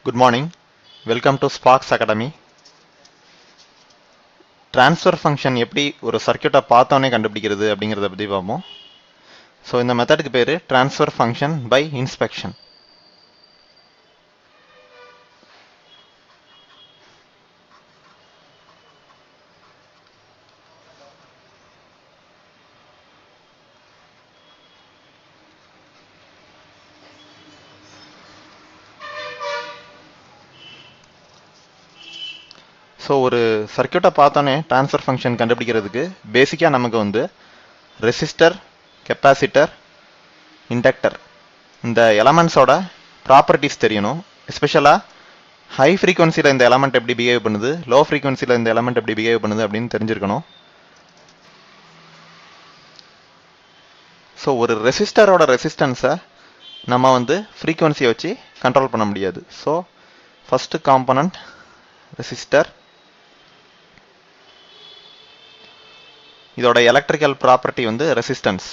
Good morning. Welcome to Sparks Academy. Transfer function எப்படி ஒரு சர்க்யூட்டை பார்த்தோன்னே கண்டுபிடிக்கிறது அப்படிங்கிறத பற்றி பார்ப்போம். ஸோ இந்த மெத்தடுக்கு பேர் transfer function by inspection. So ஒரு சர்க்யூட்டை பார்த்தோன்னே ட்ரான்ஸ்ஃபர் ஃபங்க்ஷன் கண்டுபிடிக்கிறதுக்கு பேசிக்காக நமக்கு வந்து ரெசிஸ்டர், கெப்பாசிட்டர், இண்டக்டர் இந்த எலமெண்ட்ஸோட ப்ராப்பர்ட்டிஸ் தெரியணும். எஸ்பெஷலாக ஹை ஃப்ரீக்வன்சியில் இந்த எலமெண்ட் எப்படி பிஹேவ் பண்ணுது, லோ ஃப்ரீக்வன்சியில் இந்த எலமெண்ட் எப்படி பிஹேவ் பண்ணுது அப்படின்னு தெரிஞ்சிருக்கணும். ஸோ ஒரு ரெசிஸ்டரோட ரெசிஸ்டன்ஸை நம்ம வந்து ஃப்ரீக்வன்சியை வச்சு கண்ட்ரோல் பண்ண முடியாது. ஸோ ஃபஸ்ட்டு காம்பனண்ட் ரெசிஸ்டர், இதோட எலக்ட்ரிக்கல் ப்ராப்பர்ட்டி வந்து resistance.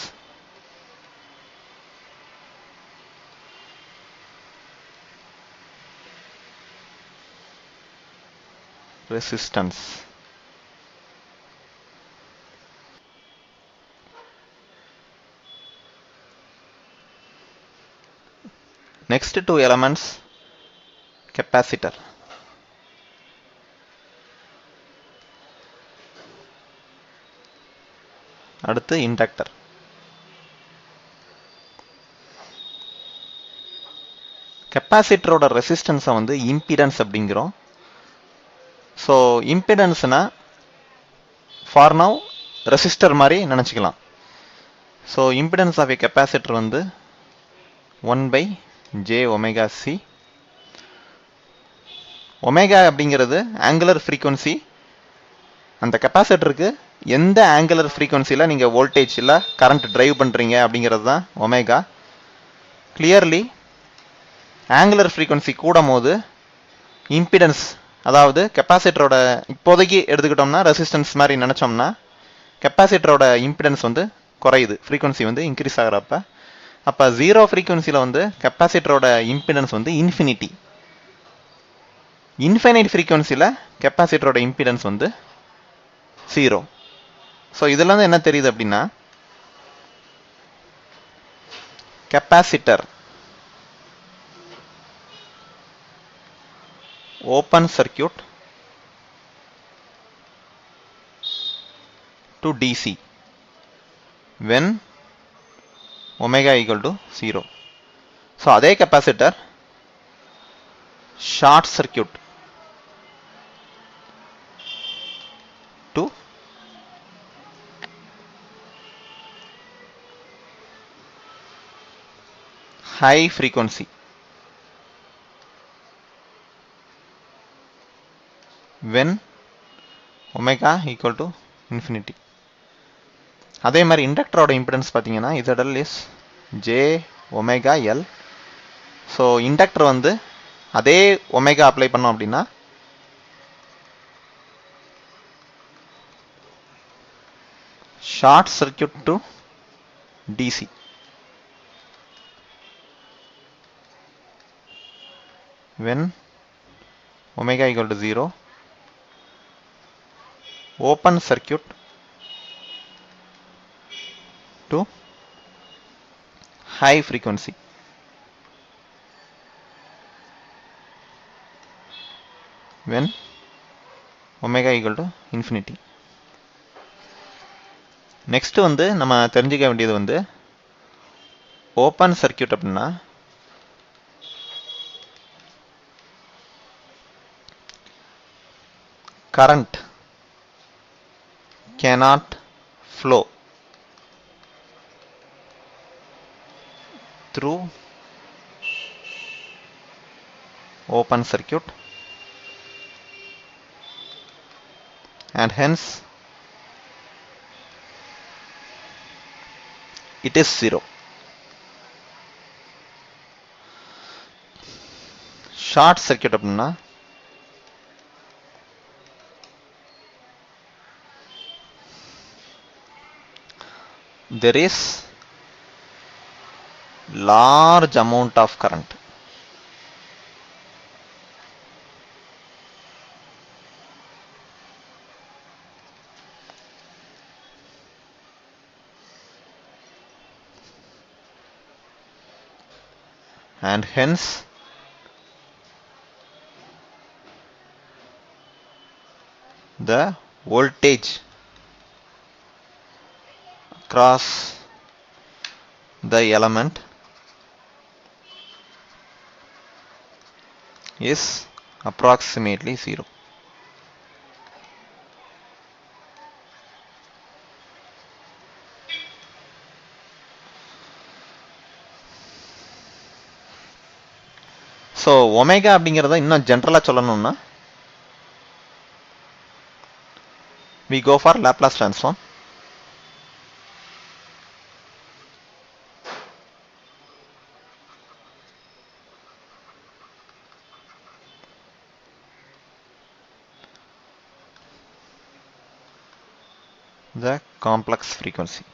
Resistance next two elements capacitor. அடுத்து இண்டக்டர். கெப்பாசிட்டரோட ரெசிஸ்டன்ஸை வந்து இம்பிடன்ஸ் அப்படிங்கிறோம். ஸோ இம்பிடன்ஸ்னா ஃபார் நவ் ரெசிஸ்டர் மாதிரி நினச்சிக்கலாம். So impedance of a capacitor வந்து 1/j⍵c. ஒமேகா அப்படிங்கிறது ஆங்குலர் ஃப்ரீக்வன்சி. அந்த கெப்பாசிட்டருக்கு எந்த ஆங்குலர் ஃப்ரீக்வன்சியில் நீங்கள் வோல்டேஜ் இல்லை கரண்ட் டிரைவ் பண்ணுறீங்க அப்படிங்கிறது தான் ஒமேகா. கிளியர்லி ஆங்குலர் ஃப்ரீக்வன்சி கூடும் போது இம்பிடன்ஸ், அதாவது கெப்பாசிட்டரோட இப்போதைக்கு எடுத்துக்கிட்டோம்னா ரெசிஸ்டன்ஸ் மாதிரி நினச்சோம்னா கெப்பாசிட்டரோட இம்பிடன்ஸ் வந்து குறையுது, ஃப்ரீக்வன்சி வந்து இன்க்ரீஸ் ஆகிறப்ப. அப்போ ஜீரோ ஃப்ரீக்வன்சியில் வந்து கெப்பாசிட்டரோட இம்பிடன்ஸ் வந்து இன்ஃபினிட்டி. இன்ஃபைனைட் ஃப்ரீக்வன்சியில் கெப்பாசிட்டரோட இம்பிடன்ஸ் வந்து 0. ஸோ இதெல்லாம் என்ன தெரியுது அப்படின்னா capacitor open circuit to DC when omega equal to 0. So அதே capacitor short circuit to high frequency when omega equal to infinity. அதே மாதிரி இண்டக்டரோட இம்பிடன்ஸ் பார்த்தீங்கன்னா ZL is j⍵L. So inductor வந்து அதே ஒமேகா அப்ளை பண்ணோம் அப்படின்னா short circuit to DC when omega equal to 0, open circuit to high frequency when omega equal to infinity. Next வந்து நம்ம தெரிஞ்சுக்க வேண்டியது வந்து ஓப்பன் சர்க்யூட் அப்படின்னா current cannot flow through open circuit and hence it is 0. Short circuit அப்படின்னா there is large amount of current. and hence the voltage across the element is approximately 0. So omega அப்படிங்கறத இன்னும் ஜெனரலா சொல்லணும்னா we go for Laplace transform. The complex frequency.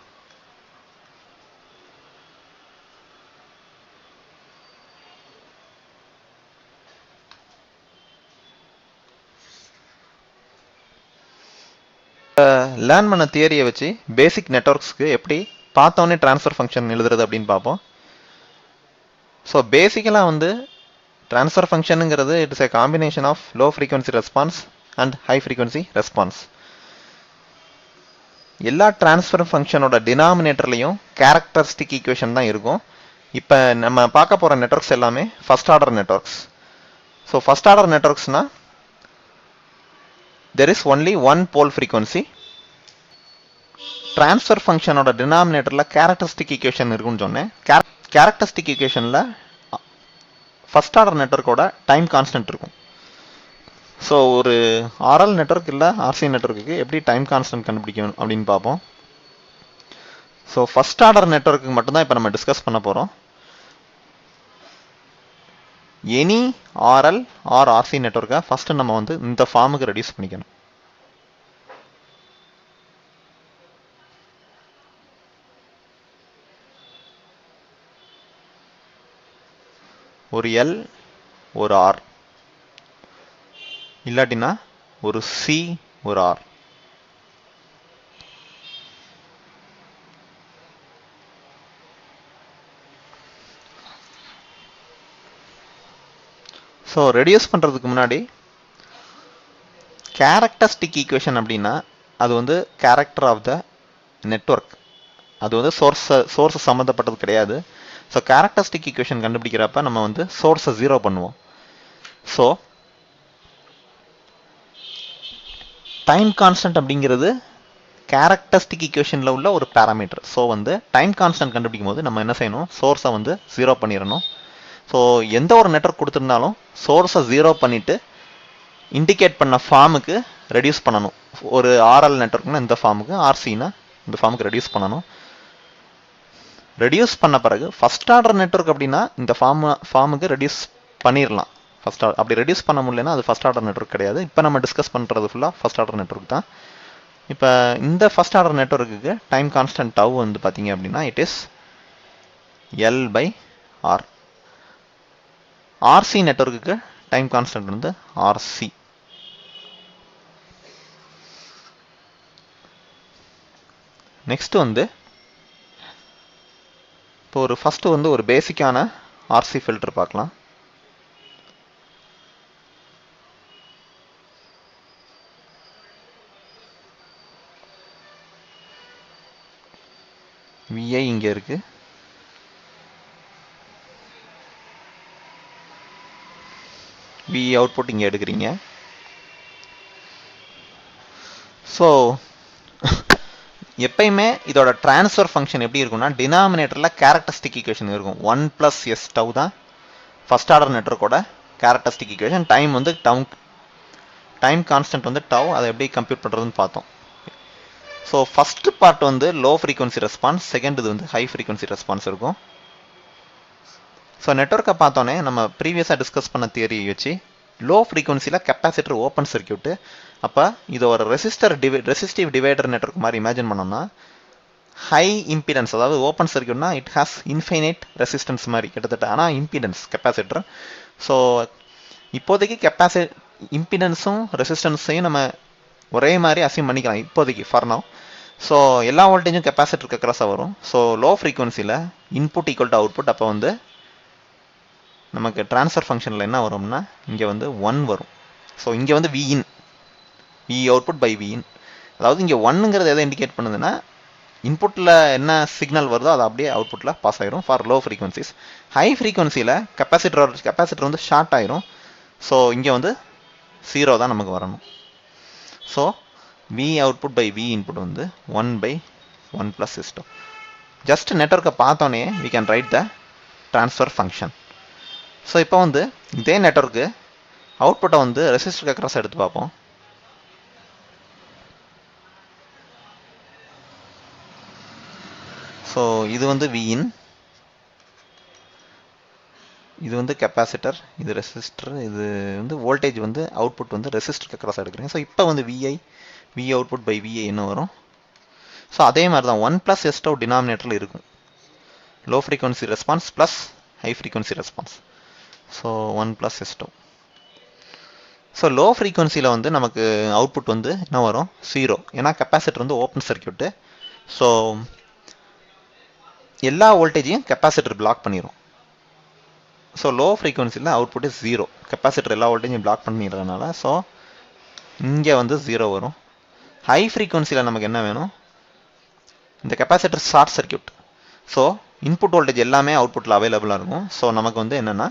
Learn பண்ண தியரியை வச்சு பேசிக் நெட்வொர்க்ஸ்க்கு எப்படி பார்த்தோன்னே ட்ரான்ஸ்ஃபர் ஃபங்க்ஷன் எழுதுறது அப்படின்னு பார்ப்போம். ஸோ பேசிக்கலாக வந்து ட்ரான்ஸ்ஃபர் ஃபங்க்ஷனுங்கிறது it's a combination of low frequency response and high frequency response. எல்லா ட்ரான்ஸ்ஃபர் ஃபங்க்ஷனோட டினாமினேட்டர்லையும் கேரக்டரிஸ்டிக் ஈக்குவேஷன் தான் இருக்கும். இப்போ நம்ம பார்க்க போகிற நெட்வொர்க்ஸ் எல்லாமே first order networks. So first order நெட்வொர்க்ஸ்னா there is only one pole frequency. Transfer function ஓட denominatorல characteristic equation இருக்குன்னு சொன்னேன். Characteristic equationல first order network ஓட time constant இருக்கும். ஸோ ஒரு RL network இல்லை RC networkக்கு எப்படி time constant கண்டுபிடிக்கணும் அப்படின்னு பார்ப்போம். ஸோ ஃபர்ஸ்ட் ஆர்டர் நெட்வொர்க்கு மட்டும்தான் இப்போ நம்ம டிஸ்கஸ் பண்ண போகிறோம். எனி RL or RC நெட்வொர்க்கை ஃபர்ஸ்ட் நம்ம வந்து இந்த ஃபார்முக்கு ரெடியூஸ் பண்ணிக்கணும். ஒரு L ஒரு R இல்லாட்டினா ஒரு C ஒரு R. ஸோ ரெடியூஸ் பண்ணுறதுக்கு முன்னாடி கேரக்டரிஸ்டிக் ஈக்குவேஷன் அப்படின்னா அது வந்து கேரக்டர் ஆஃப் த நெட்வொர்க், அது வந்து சோர்ஸ் சம்மந்தப்பட்டது கிடையாது. ஸோ கேரக்டரிஸ்டிக் ஈக்குவேஷன் கண்டுபிடிக்கிறப்ப நம்ம வந்து சோர்ஸை 0 பண்ணுவோம். ஸோ டைம் கான்ஸ்டன்ட் அப்படிங்கிறது கேரக்டரிஸ்டிக் ஈக்குவேஷனில் உள்ள ஒரு பேராமீட்டர். ஸோ வந்து டைம் கான்ஸ்டன்ட் கண்டுபிடிக்கும் போது நம்ம என்ன செய்யணும், சோர்ஸை வந்து 0 பண்ணிடணும். ஸோ எந்த ஒரு நெட்வொர்க் கொடுத்துருந்தாலும் சோர்ஸை 0 பண்ணிவிட்டு இண்டிகேட் பண்ண ஃபார்முக்கு ரெடியூஸ் பண்ணணும். ஒரு RL நெட்வொர்க்னா இந்த ஃபார்முக்கு, RCனா இந்த ஃபார்முக்கு ரெடியூஸ் பண்ணணும். ரெடியூஸ் பண்ண பிறகு ஃபர்ஸ்ட் ஆர்டர் நெட்வொர்க் அப்படின்னா இந்த ஃபார்முக்கு ரெடியூஸ் பண்ணிடலாம். ஃபர்ஸ்ட் ஆர்டர் அப்படி ரெடியூஸ் பண்ண முடியலன்னா அது ஃபர்ஸ்ட் ஆர்டர் நெட்வொர்க் கிடையாது. இப்போ நம்ம டிஸ்கஸ் பண்ணுறது ஃபுல்லாக ஃபர்ஸ்ட் ஆர்டர் நெட்வொர்க் தான். இப்போ இந்த ஃபர்ஸ்ட் ஆர்டர் நெட்வொர்க்குக்கு டைம் கான்ஸ்டன்ட் டவ் வந்து பார்த்தீங்க அப்படின்னா இட் இஸ் L/R. RC நெட்வொர்க்குக்கு டைம் கான்ஸ்டன்ட் வந்து RC. நெக்ஸ்ட் வந்து இப்போ ஒரு ஃபர்ஸ்ட் வந்து ஒரு பேசிக்கான RC ஃபில்டர் பார்க்கலாம். VI இங்க இருக்கு. VE அவுட்புட் இங்கே எடுக்கிறீங்க. ஸோ எப்பயுமே இதோட ட்ரான்ஸ்ஃபர் ஃபங்க்ஷன் எப்படி இருக்கும்னா டினாமினேட்டரில் கேரக்டரிஸ்டிக் ஈக்குவேஷன் இருக்கும். 1+s டவ் தான் ஃபர்ஸ்ட் ஆர்டர் நெட்வொர்க்கோட கேரக்டரிஸ்டிக் ஈக்குவேஷன். டைம் வந்து டைம் கான்ஸ்டன்ட் வந்து டவ், அதை எப்படி கம்ப்யூட் பண்ணுறதுன்னு பார்த்தோம். ஸோ ஃபர்ஸ்ட் பார்ட் வந்து லோ ஃப்ரீக்வன்சி ரெஸ்பான்ஸ், செகண்ட் இது வந்து ஹை ஃப்ரீக்வன்சி ரெஸ்பான்ஸ் இருக்கும். ஸோ நெட்வொர்க்கை பார்த்தோன்னே நம்ம ப்ரீவியஸாக டிஸ்கஸ் பண்ண தியரியை வச்சு லோ ஃப்ரீக்வன்சியில் கெப்பாசிட்டர் ஓப்பன் சர்க்கியூட்டு. அப்போ இது ஒரு ரெசிஸ்டிவ் டிவைடர் நெட்வொர்க் மாதிரி இமேஜின் பண்ணோம்னா ஹை இம்பிடன்ஸ், அதாவது ஓப்பன் சர்க்கியூட்னா இட் ஹாஸ் இன்ஃபைனைட் ரெசிஸ்டன்ஸ் மாதிரி கிட்டத்தட்ட, ஆனால் இம்பிடன்ஸ் கெப்பாசிட்டர். ஸோ இப்போதைக்கு இம்பிடன்ஸும் ரெசிஸ்டன்ஸையும் நம்ம ஒரே மாதிரி அசியூம் பண்ணிக்கலாம் இப்போதைக்கு ஃபார் நவ். ஸோ எல்லா வோல்டேஜும் கெப்பாசிட்டருக்கு அக்ராஸாக வரும். ஸோ லோ ஃப்ரீக்வன்சியில் இன்புட் ஈக்குவல் டு அவுட்புட், அப்போ வந்து நமக்கு ட்ரான்ஸ்ஃபர் ஃபங்க்ஷனில் என்ன வரும்னா இங்கே வந்து 1 வரும். ஸோ இங்கே வந்து V in V output by V in, அதாவது இங்கே 1ங்கிறது எதை இண்டிகேட் பண்ணுதுன்னா இன்புட்டில் என்ன சிக்னல் வருதோ அது அப்படியே அவுட்புட்டில் பாஸ் ஆயிரும் ஃபார் லோ ஃப்ரீக்வன்சிஸ். ஹை ஃப்ரீக்வன்சியில் கெப்பாசிட்டர் வந்து ஷார்ட் ஆயிரும். ஸோ இங்கே வந்து 0 தான் நமக்கு வரணும். So V output by V input வந்து 1/1 + சிஸ்டம். ஜஸ்ட் நெட்வொர்க்கை பார்த்தோன்னே we can write the transfer function. So இப்போ வந்து இதே நெட்வொர்க்கு அவுட்புட்டை வந்து ரெசிஸ்டருக்கு அக்ராஸ் எடுத்து பார்ப்போம். ஸோ இது வந்து விஇன், இது வந்து கெப்பாசிட்டர், இது ரெசிஸ்டர், இது வந்து வோல்டேஜ் வந்து அவுட்புட் வந்து ரெசிஸ்டருக்கு அக்ராஸ் எடுக்கிறீங்க. ஸோ இப்போ வந்து வி அவுட்புட் பை விஐ என்ன வரும்? ஸோ அதே மாதிரி தான் 1 + S டினாமினேட்டரில் இருக்கும். Low frequency response plus high frequency response. So 1 + S. So low ஃப்ரீக்வன்சியில் வந்து நமக்கு அவுட்புட் வந்து என்ன வரும்? 0. ஏன்னா கெப்பாசிட்டர் வந்து ஓப்பன் சர்க்கியூட்டு. ஸோ எல்லா வோல்டேஜையும் கெப்பாசிட்டர் பிளாக் பண்ணிடும். ஸோ லோ ஃப்ரீக்வன்சியில் அவுட்புட் இஸ் 0. கெப்பாசிட்டர் எல்லா வோல்டேஜையும் பிளாக் பண்ணிடுறதுனால ஸோ இங்கே வந்து 0 வரும். ஹை ஃப்ரீக்வன்சியில் நமக்கு என்ன வேணும்? இந்த capacitor short circuit. So input voltage எல்லாமே அவுட்புட்டில் அவைலபிளாக இருக்கும். ஸோ நமக்கு வந்து என்னென்னா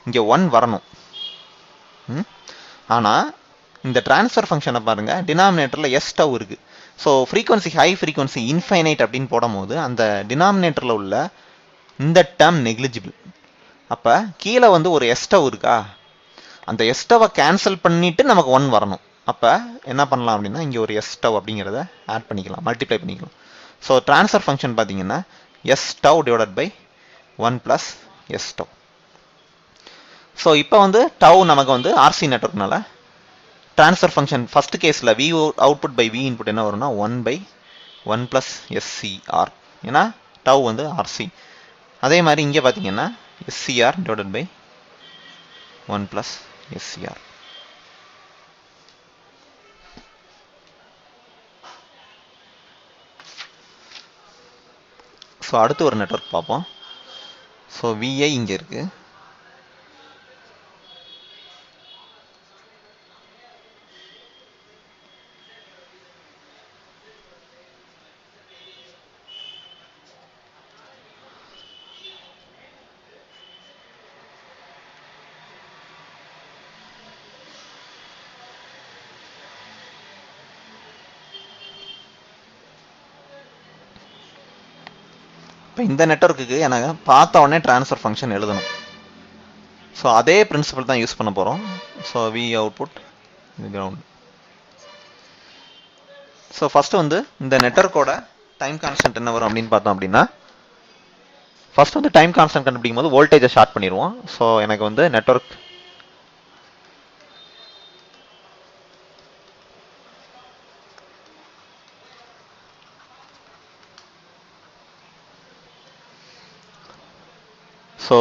இங்கே 1 வரணும். ஆனால் இந்த ட்ரான்ஸ்ஃபர் ஃபங்க்ஷனை பாருங்கள், டினாமினேட்டரில் S டவ் இருக்குது. So frequency high frequency infinite அப்படின்னு போடும்போது அந்த டினாமினேட்டரில் உள்ள இந்த டேர்ம் நெக்லிஜிபிள். அப்போ கீழே வந்து ஒரு S டவ் இருக்கா, அந்த S டவை கேன்சல் பண்ணிவிட்டு நமக்கு 1 வரணும். அப்போ என்ன பண்ணலாம் அப்படின்னா இங்கே ஒரு S டவ் அப்படிங்கிறத ஆட் பண்ணிக்கலாம், மல்டிப்ளை பண்ணிக்கலாம். ஸோ ட்ரான்ஸ்ஃபர் ஃபங்க்ஷன் பார்த்தீங்கன்னா S tau divided by 1 + S tau. So இப்போ வந்து டவ் நமக்கு வந்து ஆர்சி நெட்வொர்க்னால ட்ரான்ஸ்ஃபர் ஃபங்க்ஷன் ஃபர்ஸ்ட் கேஸில் V output by V input என்ன வரும்னா 1/1 + SCR. ஏன்னா டவ் வந்து ஆர்சி. அதே மாதிரி இங்கே பார்த்தீங்கன்னா SCR divided by 1 + SCR. So அடுத்து ஒரு நெட்வொர்க் பார்ப்போம். ஸோ விஐ இங்கே இருக்குது. இப்போ இந்த நெட்வொர்க்குக்கு எனக்கு பார்த்த உடனே ட்ரான்ஸ்ஃபர் ஃபங்க்ஷன் எழுதணும். ஸோ அதே பிரின்சிபல் தான் யூஸ் பண்ண போகிறோம். ஸோ வி அவுட்புட் இது கிரவுண்ட். ஸோ ஃபஸ்ட்டு வந்து இந்த நெட்வொர்க்கோட டைம் கான்ஸ்டன்ட் என்ன வரும் அப்படின்னு பார்த்தோம் அப்படின்னா, ஃபர்ஸ்ட் வந்து டைம் கான்ஸ்டன்ட் கண்டுபிடிக்கும் போது வோல்டேஜை ஷார்ட் பண்ணிடுவோம். ஸோ எனக்கு வந்து நெட்வொர்க் ஸோ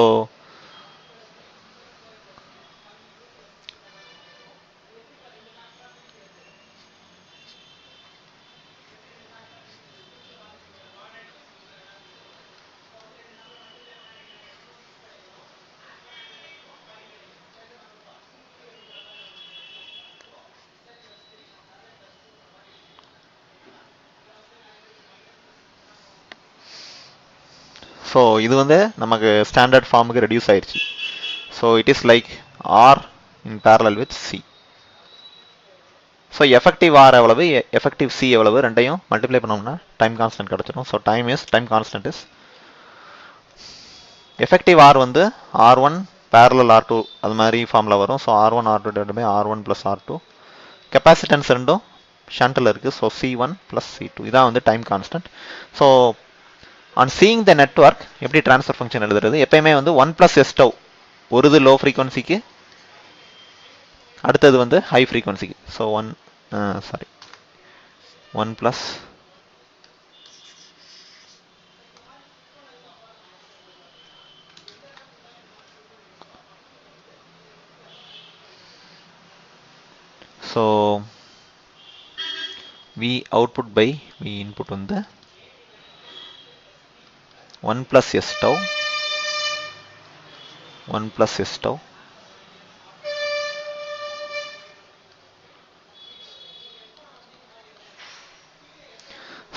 ஸோ இது வந்து நமக்கு ஸ்டாண்டர்ட் ஃபார்முக்கு ரெடியூஸ் ஆயிடுச்சு. So it is like R in parallel with C. So effective R எவ்வளவு, எஃபெக்டிவ் சி எவ்வளவு, ரெண்டையும் மல்டிப்ளை பண்ணோம்னா டைம் கான்ஸ்டன்ட் கிடச்சிடும். So time constant is effective R வந்து R1 பேரலல் R2 அது மாதிரி ஃபார்மில் வரும். So R1 R2 divide by R1 + R2. Capacitance ரெண்டும் ஷண்டில் இருக்குது. ஸோ C1 + C2 இதான் வந்து time constant. So on seeing the network எப்படி ட்ரான்ஸ்ஃபர் ஃபங்க்ஷன் எழுதுறது, எப்பயுமே வந்து 1 + S டவ் ஒரு இது லோ ஃப்ரீக்வன்சிக்கு, அடுத்தது வந்து ஹை ஃப்ரீக்வன்சிக்கு. So 1 + so V output by V input வந்து 1 + S tau 1 plus S tau.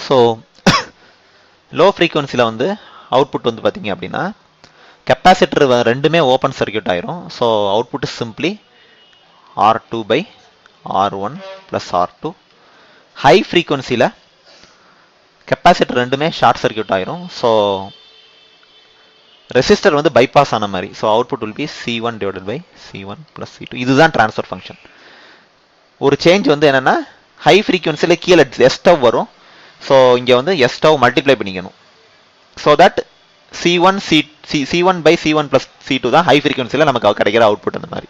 So low ஃப்ரீக்வன்சியில் வந்து அவுட்புட் வந்து பார்த்தீங்க அப்படின்னா கெப்பாசிட்டர் ரெண்டுமே ஓப்பன் சர்க்கியூட் ஆயிரும். So output is simply R2 by R1 plus R2. High ஃப்ரீக்வன்சியில் கெப்பாசிட்டர் ரெண்டுமே ஷார்ட் சர்க்கியூட் ஆயிரும். ஸோ ரெசிஸ்டர் வந்து பைபாஸ் ஆன மாதிரி. So output will be C1 divided by C1 plus C2. இதுதான் ட்ரான்ஸ்ஃபர் ஃபங்க்ஷன். ஒரு சேஞ்ச் வந்து என்னன்னா ஹை ஃப்ரீக்வன்சியில் கீழே S tau வரும். ஸோ இங்கே வந்து S tau மல்டிப்ளை பண்ணிக்கணும். So that C1 by C1 plus C2 தான் ஹை ஃப்ரீக்வன்சியில் நமக்கு கிடைக்கிற அவுட்புட் அந்த மாதிரி.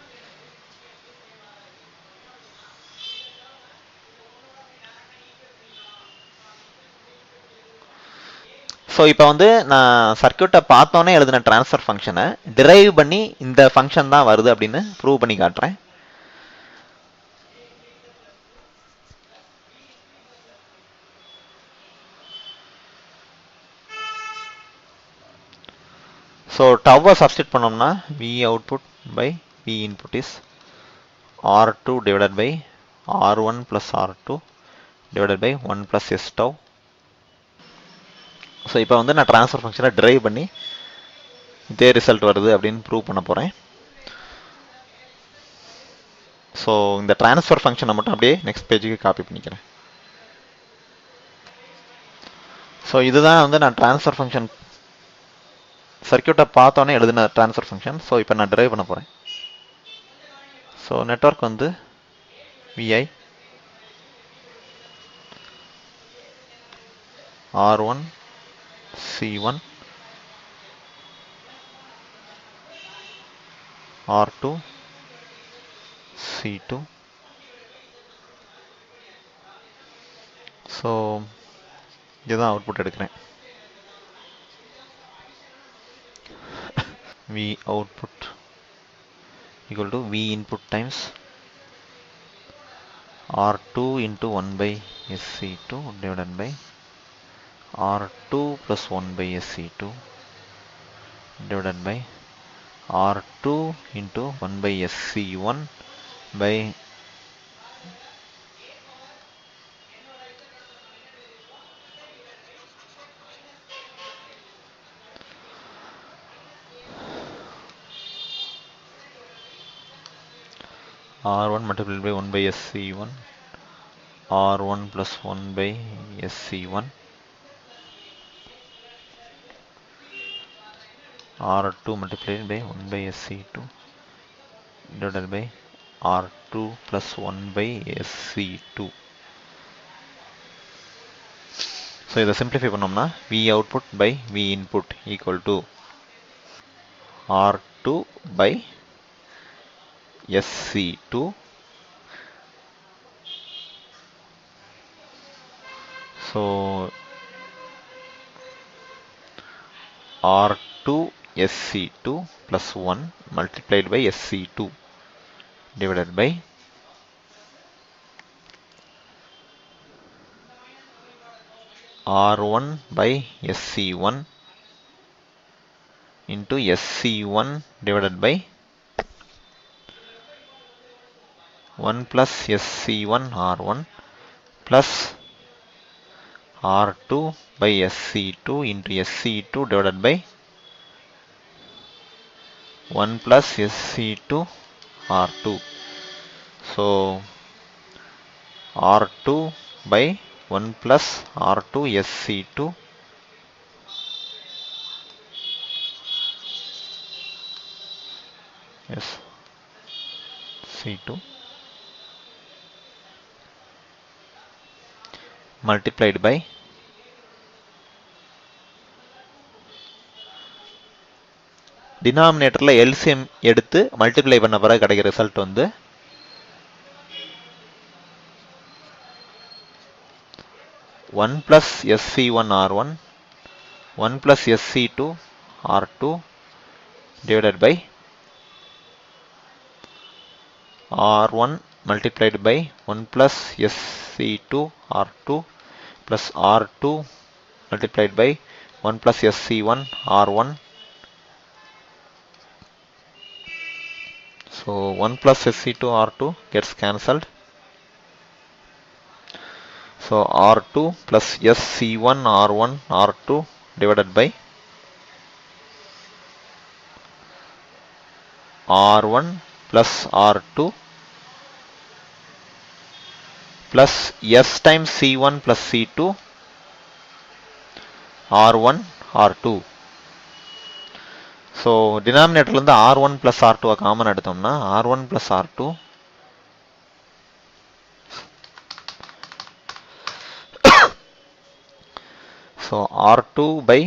ஸோ இப்போ வந்து நான் சர்க்கியூட்டை பார்த்தோன்னே எழுதின ட்ரான்ஸ்ஃபர் ஃபங்க்ஷனை டிரைவ் பண்ணி இந்த ஃபங்க்ஷன் தான் வருது அப்படின்னு ப்ரூவ் பண்ணி காட்டுறேன். ஸோ டவ்வை சப்ஸ்டிட் பண்ணோம்னா V output by V input is R2 divided by R1 plus R2 divided by 1 plus S tau. So இப்போ வந்து நான் ட்ரான்ஸ்ஃபர் ஃபங்க்ஷனை டிரைவ் பண்ணி இதே ரிசல்ட் வருது அப்படின்னு ப்ரூவ் பண்ண போகிறேன். ஸோ இந்த ட்ரான்ஸ்ஃபர் ஃபங்க்ஷனை மட்டும் அப்படியே நெக்ஸ்ட் பேஜுக்கு காப்பி பண்ணிக்கிறேன். ஸோ இதுதான் வந்து நான் ட்ரான்ஸ்ஃபர் ஃபங்க்ஷன் சர்க்கியூட்டை பார்த்தோன்னே எழுதின ட்ரான்ஸ்ஃபர் ஃபங்க்ஷன். ஸோ இப்போ நான் டிரைவ் பண்ண போகிறேன். ஸோ நெட்வொர்க் வந்து VI R1 C1 R2 C2. So இதுதான் அவுட்புட் எடுக்கிறேன். V output equal to V input times R2 into 1 by SC2 divided by R2 plus 1 by SC2 divided by R2 into 1 by SC1 by R1 multiplied by 1 by SC1 R1 plus 1 by SC1 R2 multiplied by 1 by SC2 divided by R2 plus 1 by SC2. So இதை simplify பண்ணோம்னா V output by V input equal to R2 by SC2 so R2 SC2 plus 1 multiplied by SC2 divided by R1 by SC1 into SC1 divided by 1 plus SC1 R1 plus R2 by SC2 into SC2 divided by 1 plus SC2 R2. So R2 by 1 plus R2 SC2 yes C2 multiplied by டினாமினேட்டர்ல LCM எடுத்து multiply பண்ண பிறகு கிடைக்கிற result வந்து one plus SC1 R1 1 plus SC2 R2 divided by R1 multiplied by 1 plus SC2 R2 plus R2 multiplied by 1 plus SC1 R1 So 1 plus SC2 R2 gets cancelled. So R2 plus SC1 R1 R2 divided by R1 plus R2 plus S times C1 plus C2 R1 R2. So denominator la R1 plus R2 common எடுத்தோம்னா R1 plus R2 so R2 by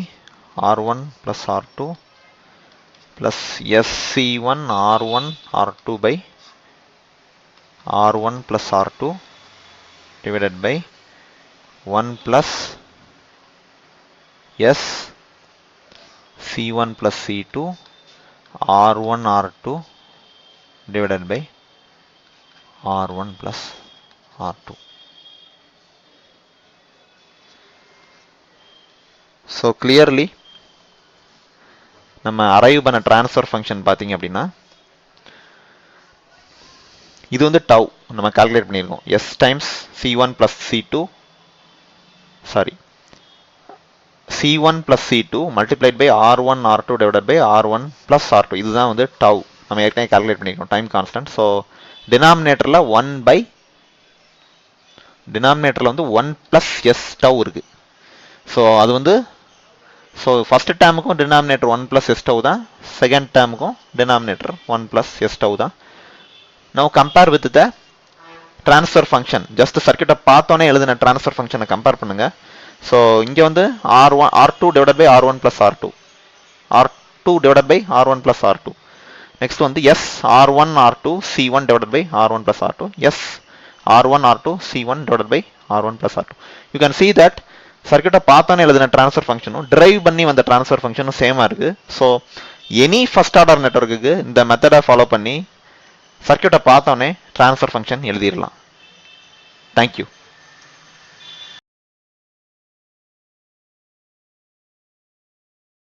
R1 plus R2 plus SC1 R1 R2 by R1 plus R2 divided by 1 plus S C1 plus C2 R1 R2 divided by R1 plus R2. So clearly நம்ம arrive பண்ண transfer function பாத்தீங்க அப்படின்னா இது வந்து tau நம்ம calculate பண்ணியிருக்கோம். S times C1 plus C2 sorry C1 plus C2 multiplied by R1 R2 divided by R1 plus R2 இதுதான் வந்து tau நம்ம ஏற்கனவே calculate பண்ணியிருக்கோம் time constant. So denominatorல 1 by denominatorல வந்து 1 plus S tau இருக்கு. So அது வந்து so first termக்கும் denominator 1 plus S tau தான், second termக்கும் denominator 1 plus S tau தான். Now compare with the transfer function. Just circuit பார்த்தோனே எழுதின transfer function கம்பேர் பண்ணுங்க. So இங்க வந்து R2 divided by R1 plus R2. R2 divided by R1 plus R2. Next வந்து S R1 R2 C1 divided by R1 plus R2. S R1 R2 C1 divided by R1 plus R2. You can see that circuit பார்த்தோனே எழுதின transfer function derive பண்ணி வந்த transfer function சேமா இருக்கு. So any first order networkக்கு இந்த மெத்தடை follow பண்ணி circuit பார்த்தோனே transfer function எழுதிரலாம். Thank you.